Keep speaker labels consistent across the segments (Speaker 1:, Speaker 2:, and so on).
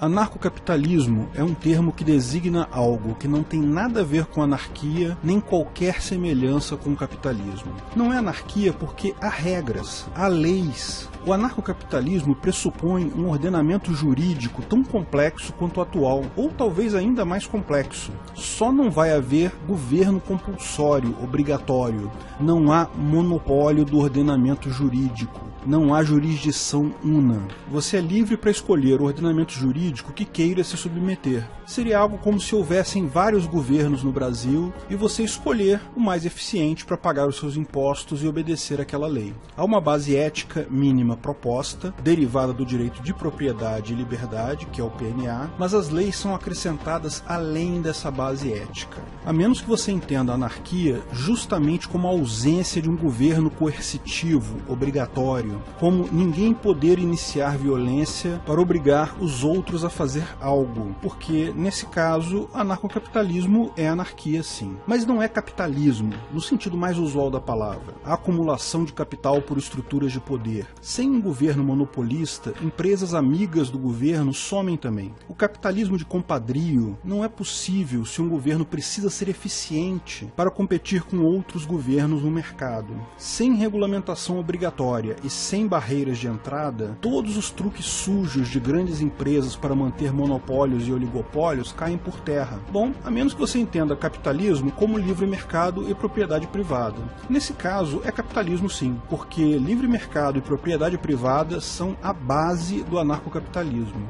Speaker 1: Anarcocapitalismo é um termo que designa algo que não tem nada a ver com anarquia, nem qualquer semelhança com o capitalismo. Não é anarquia porque há regras, há leis. O anarcocapitalismo pressupõe um ordenamento jurídico tão complexo quanto o atual, ou talvez ainda mais complexo. Só não vai haver governo compulsório, obrigatório. Não há monopólio do ordenamento jurídico. Não há jurisdição una. Você é livre para escolher o ordenamento jurídico que queira se submeter. Seria algo como se houvessem vários governos no Brasil e você escolher o mais eficiente para pagar os seus impostos e obedecer àquela lei. Há uma base ética mínima proposta, derivada do direito de propriedade e liberdade, que é o PNA, mas as leis são acrescentadas além dessa base ética. A menos que você entenda a anarquia justamente como a ausência de um governo coercitivo, obrigatório, como ninguém poder iniciar violência para obrigar os outros a fazer algo, porque, nesse caso, anarcocapitalismo é anarquia sim. Mas não é capitalismo, no sentido mais usual da palavra, a acumulação de capital por estruturas de poder. Sem um governo monopolista, empresas amigas do governo somem também. O capitalismo de compadrio não é possível se um governo precisa ser eficiente para competir com outros governos no mercado. Sem regulamentação obrigatória e sem barreiras de entrada, todos os truques sujos de grandes empresas para manter monopólios e oligopólios caem por terra. Bom, a menos que você entenda capitalismo como livre mercado e propriedade privada. Nesse caso, é capitalismo sim, porque livre mercado e propriedade privada são a base do anarcocapitalismo.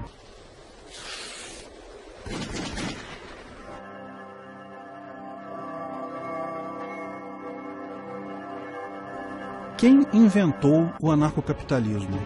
Speaker 1: Quem inventou o anarcocapitalismo?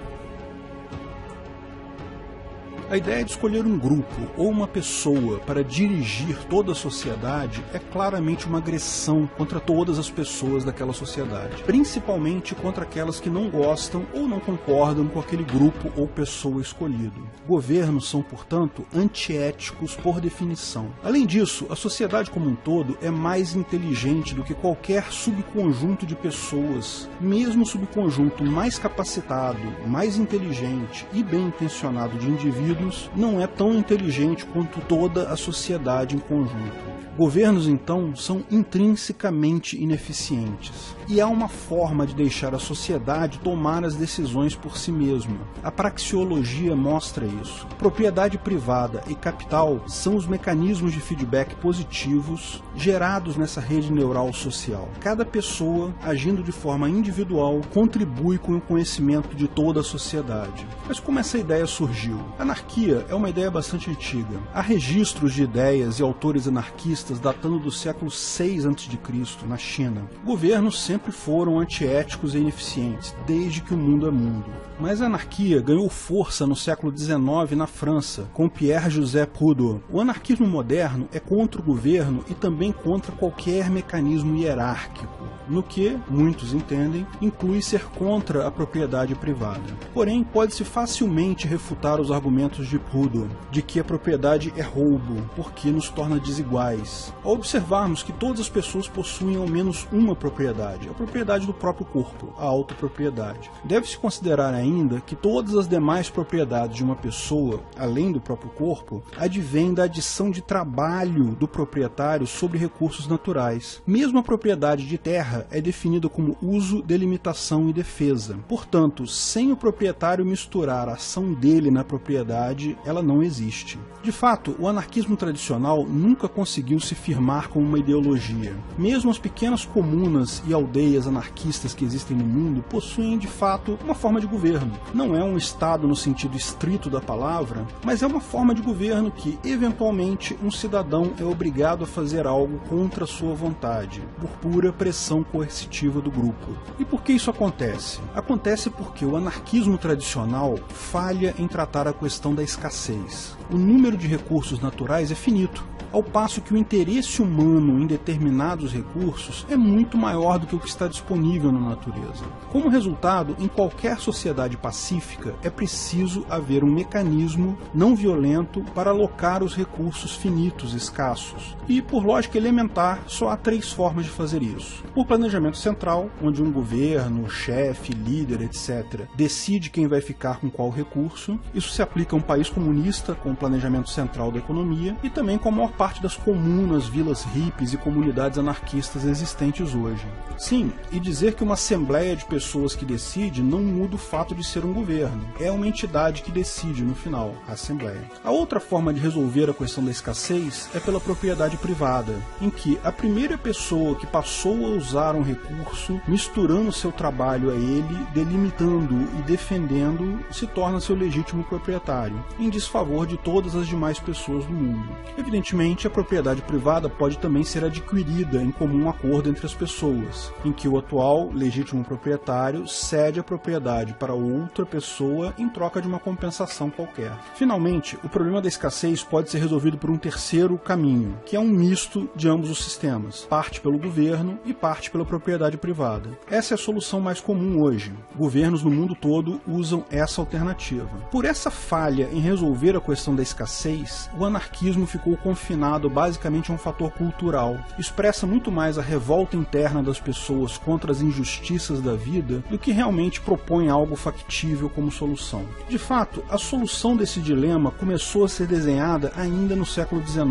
Speaker 1: A ideia de escolher um grupo ou uma pessoa para dirigir toda a sociedade é claramente uma agressão contra todas as pessoas daquela sociedade, principalmente contra aquelas que não gostam ou não concordam com aquele grupo ou pessoa escolhido. Governos são, portanto, antiéticos por definição. Além disso, a sociedade como um todo é mais inteligente do que qualquer subconjunto de pessoas. Mesmo o subconjunto mais capacitado, mais inteligente e bem intencionado de indivíduos não é tão inteligente quanto toda a sociedade em conjunto. Governos, então, são intrinsecamente ineficientes. E há uma forma de deixar a sociedade tomar as decisões por si mesma. A praxeologia mostra isso. Propriedade privada e capital são os mecanismos de feedback positivos gerados nessa rede neural social. Cada pessoa, agindo de forma individual, contribui com o conhecimento de toda a sociedade. Mas como essa ideia surgiu? Anarquia é uma ideia bastante antiga. Há registros de ideias e autores anarquistas datando do século VI a.C., na China. Governos sempre foram antiéticos e ineficientes, desde que o mundo é mundo. Mas a anarquia ganhou força no século XIX na França, com Pierre-Joseph Proudhon. O anarquismo moderno é contra o governo e também contra qualquer mecanismo hierárquico, no que, muitos entendem, inclui ser contra a propriedade privada. Porém, pode-se facilmente refutar os argumentos de Proudhon, de que a propriedade é roubo, porque nos torna desiguais. Ao observarmos que todas as pessoas possuem ao menos uma propriedade, a propriedade do próprio corpo, a autopropriedade. Deve-se considerar ainda que todas as demais propriedades de uma pessoa, além do próprio corpo, advêm da adição de trabalho do proprietário sobre recursos naturais. Mesmo a propriedade de terra é definida como uso, delimitação e defesa. Portanto, sem o proprietário misturar a ação dele na propriedade, ela não existe. De fato, o anarquismo tradicional nunca conseguiu se firmar como uma ideologia. Mesmo as pequenas comunas e aldeias anarquistas que existem no mundo possuem, de fato, uma forma de governo. Não é um Estado no sentido estrito da palavra, mas é uma forma de governo que, eventualmente, um cidadão é obrigado a fazer algo contra a sua vontade, por pura pressão coercitiva do grupo. E por que isso acontece? Acontece porque o anarquismo tradicional falha em tratar a questão da escassez. O número de recursos naturais é finito. ao passo que o interesse humano em determinados recursos é muito maior do que o que está disponível na natureza. Como resultado, em qualquer sociedade pacífica é preciso haver um mecanismo não violento para alocar os recursos finitos, escassos. E, por lógica elementar, só há 3 formas de fazer isso. Por planejamento central, onde um governo, chefe, líder, etc., decide quem vai ficar com qual recurso. Isso se aplica a um país comunista, com o planejamento central da economia, e também com a maior parte das comunas, vilas hippies e comunidades anarquistas existentes hoje. Sim, e dizer que uma assembleia de pessoas que decide não muda o fato de ser um governo. É uma entidade que decide no final, a assembleia. A outra forma de resolver a questão da escassez é pela propriedade privada, em que a primeira pessoa que passou a usar um recurso, misturando seu trabalho a ele, delimitando e defendendo, se torna seu legítimo proprietário, em desfavor de todas as demais pessoas do mundo. Evidentemente, a propriedade privada pode também ser adquirida em comum acordo entre as pessoas, em que o atual legítimo proprietário cede a propriedade para outra pessoa em troca de uma compensação qualquer. Finalmente, o problema da escassez pode ser resolvido por um terceiro caminho, que é um misto de ambos os sistemas, parte pelo governo e parte pela propriedade privada. Essa é a solução mais comum hoje. Governos no mundo todo usam essa alternativa. Por essa falha em resolver a questão da escassez, o anarquismo ficou confinado basicamente a um fator cultural. Expressa muito mais a revolta interna das pessoas contra as injustiças da vida do que realmente propõe algo factível como solução. De fato, a solução desse dilema começou a ser desenhada ainda no século XIX,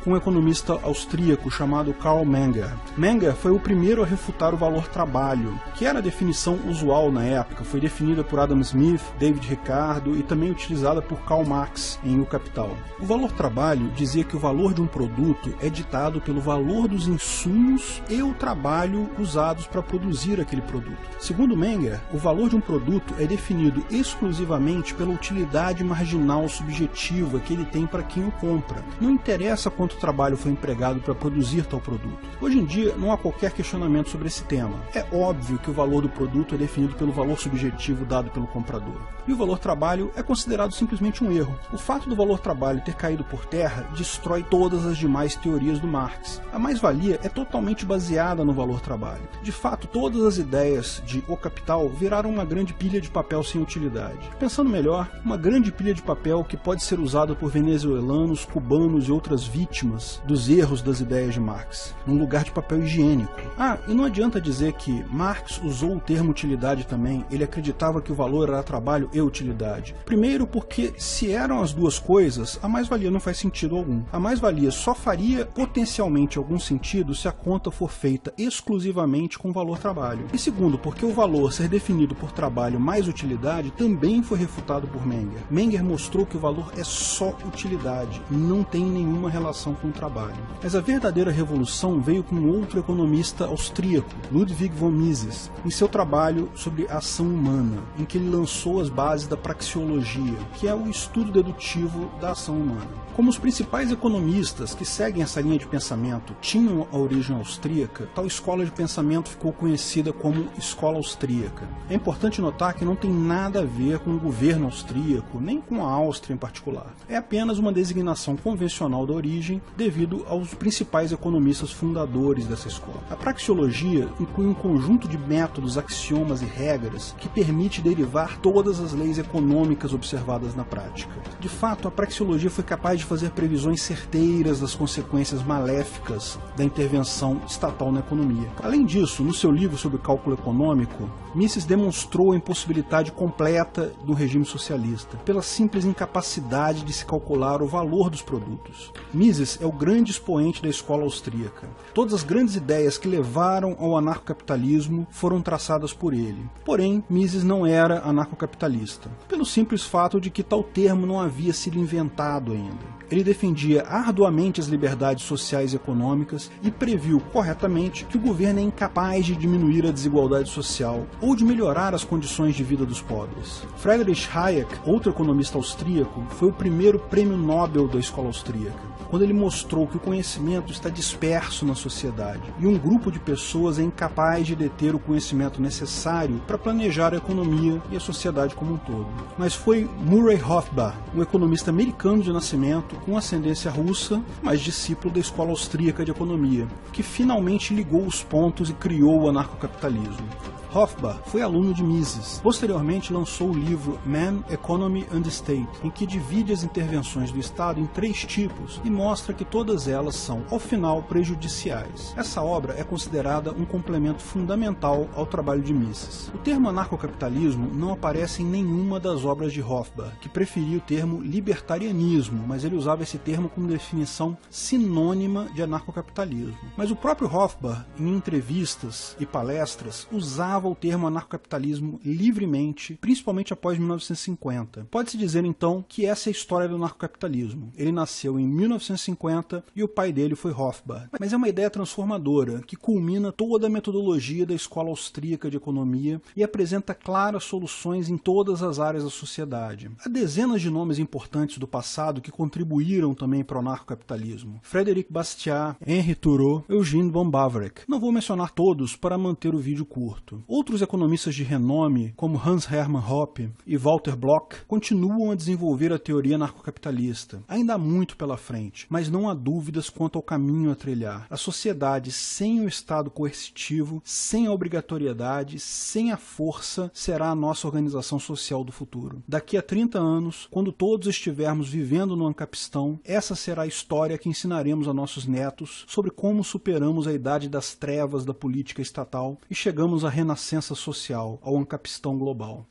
Speaker 1: com um economista austríaco chamado Karl Menger. Menger foi o primeiro a refutar o valor trabalho, que era a definição usual na época, foi definida por Adam Smith, David Ricardo e também utilizada por Karl Marx em O Capital. O valor trabalho dizia que o valor de um produto é ditado pelo valor dos insumos e o trabalho usados para produzir aquele produto. Segundo Menger, o valor de um produto é definido exclusivamente pela utilidade marginal subjetiva que ele tem para quem o compra. Não interessa quanto trabalho foi empregado para produzir tal produto. Hoje em dia, não há qualquer questionamento sobre esse tema. É óbvio que o valor do produto é definido pelo valor subjetivo dado pelo comprador. E o valor trabalho é considerado simplesmente um erro. O fato do valor trabalho ter caído por terra destrói todas as demais teorias do Marx. A mais-valia é totalmente baseada no valor trabalho. De fato, todas as ideias de O Capital viraram uma grande pilha de papel sem utilidade. Pensando melhor, uma grande pilha de papel que pode ser usada por venezuelanos, cubanos e outras vítimas dos erros das ideias de Marx, num lugar de papel higiênico. E não adianta dizer que Marx usou o termo utilidade também, ele acreditava que o valor era trabalho e utilidade. Primeiro porque, se eram as duas coisas, a mais-valia não faz sentido algum. A mais-valia só faria potencialmente algum sentido se a conta for feita exclusivamente com valor trabalho. E segundo, porque o valor ser definido por trabalho mais utilidade também foi refutado por Menger. Menger mostrou que o valor é só utilidade, não tem nenhuma relação com o trabalho. Mas a verdadeira revolução veio com outro economista austríaco, Ludwig von Mises, em seu trabalho sobre a ação humana, em que ele lançou as bases da praxeologia, que é o estudo dedutivo da ação humana. Como os principais economistas que seguem essa linha de pensamento tinham a origem austríaca, tal escola de pensamento ficou conhecida como Escola Austríaca. É importante notar que não tem nada a ver com o governo austríaco, nem com a Áustria em particular. É apenas uma designação convencional da origem devido aos principais economistas fundadores dessa escola. A praxeologia inclui um conjunto de métodos, axiomas e regras que permite derivar todas as leis econômicas observadas na prática. De fato, a praxeologia foi capaz de fazer previsões certeiras das consequências maléficas da intervenção estatal na economia. Além disso, no seu livro sobre cálculo econômico, Mises demonstrou a impossibilidade completa do regime socialista, pela simples incapacidade de se calcular o valor dos produtos. Mises é o grande expoente da escola austríaca. Todas as grandes ideias que levaram ao anarcocapitalismo foram traçadas por ele. Porém, Mises não era anarcocapitalista, pelo simples fato de que tal termo não havia sido inventado ainda. Ele defendia arduamente as liberdades sociais e econômicas e previu corretamente que o governo é incapaz de diminuir a desigualdade social ou de melhorar as condições de vida dos pobres. Friedrich Hayek, outro economista austríaco, foi o primeiro prêmio Nobel da escola austríaca, quando ele mostrou que o conhecimento está disperso na sociedade e um grupo de pessoas é incapaz de deter o conhecimento necessário para planejar a economia e a sociedade como um todo. Mas foi Murray Rothbard, um economista americano de nascimento, com ascendência russa, mas discípulo da escola austríaca de economia, que finalmente ligou os pontos e criou o anarcocapitalismo. Hofbauer foi aluno de Mises. Posteriormente lançou o livro Man, Economy and State, em que divide as intervenções do Estado em 3 tipos e mostra que todas elas são, ao final, prejudiciais. Essa obra é considerada um complemento fundamental ao trabalho de Mises. O termo anarcocapitalismo não aparece em nenhuma das obras de Hofbauer, que preferia o termo libertarianismo, mas ele usava esse termo como definição sinônima de anarcocapitalismo. Mas o próprio Hofbauer, em entrevistas e palestras, usava o termo anarcocapitalismo livremente, principalmente após 1950. Pode-se dizer então que essa é a história do anarcocapitalismo. Ele nasceu em 1950 e o pai dele foi Hofbauer. Mas é uma ideia transformadora que culmina toda a metodologia da escola austríaca de economia e apresenta claras soluções em todas as áreas da sociedade. Há dezenas de nomes importantes do passado que contribuíram também para o anarcocapitalismo. Frédéric Bastiat, Henri Thoreau, Eugene von Bavarick. Não vou mencionar todos para manter o vídeo curto. Outros economistas de renome, como Hans Hermann Hoppe e Walter Block, continuam a desenvolver a teoria anarcocapitalista. Ainda há muito pela frente, mas não há dúvidas quanto ao caminho a trilhar. A sociedade sem o Estado coercitivo, sem a obrigatoriedade, sem a força, será a nossa organização social do futuro. Daqui a 30 anos, quando todos estivermos vivendo no Ancapistão, essa será a história que ensinaremos a nossos netos sobre como superamos a idade das trevas da política estatal e chegamos à renascença social, ao Ancapistão global.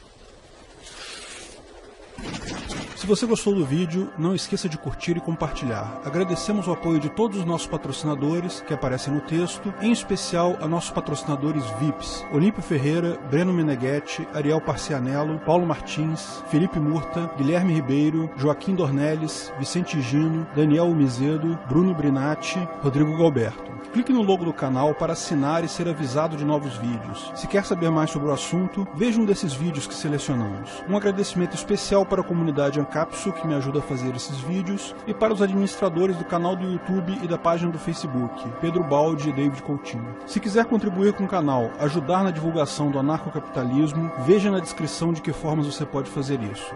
Speaker 1: Se você gostou do vídeo, não esqueça de curtir e compartilhar. Agradecemos o apoio de todos os nossos patrocinadores, que aparecem no texto, em especial a nossos patrocinadores VIPs, Olímpio Ferreira, Breno Meneghetti, Ariel Parcianello, Paulo Martins, Felipe Murta, Guilherme Ribeiro, Joaquim Dornelles, Vicente Gino, Daniel Mizedo, Bruno Brinatti, Rodrigo Galberto. Clique no logo do canal para assinar e ser avisado de novos vídeos. Se quer saber mais sobre o assunto, veja um desses vídeos que selecionamos. Um agradecimento especial para a comunidade Ancapsu, que me ajuda a fazer esses vídeos, e para os administradores do canal do YouTube e da página do Facebook, Pedro Baldi e David Coutinho. Se quiser contribuir com o canal, ajudar na divulgação do anarcocapitalismo, veja na descrição de que formas você pode fazer isso.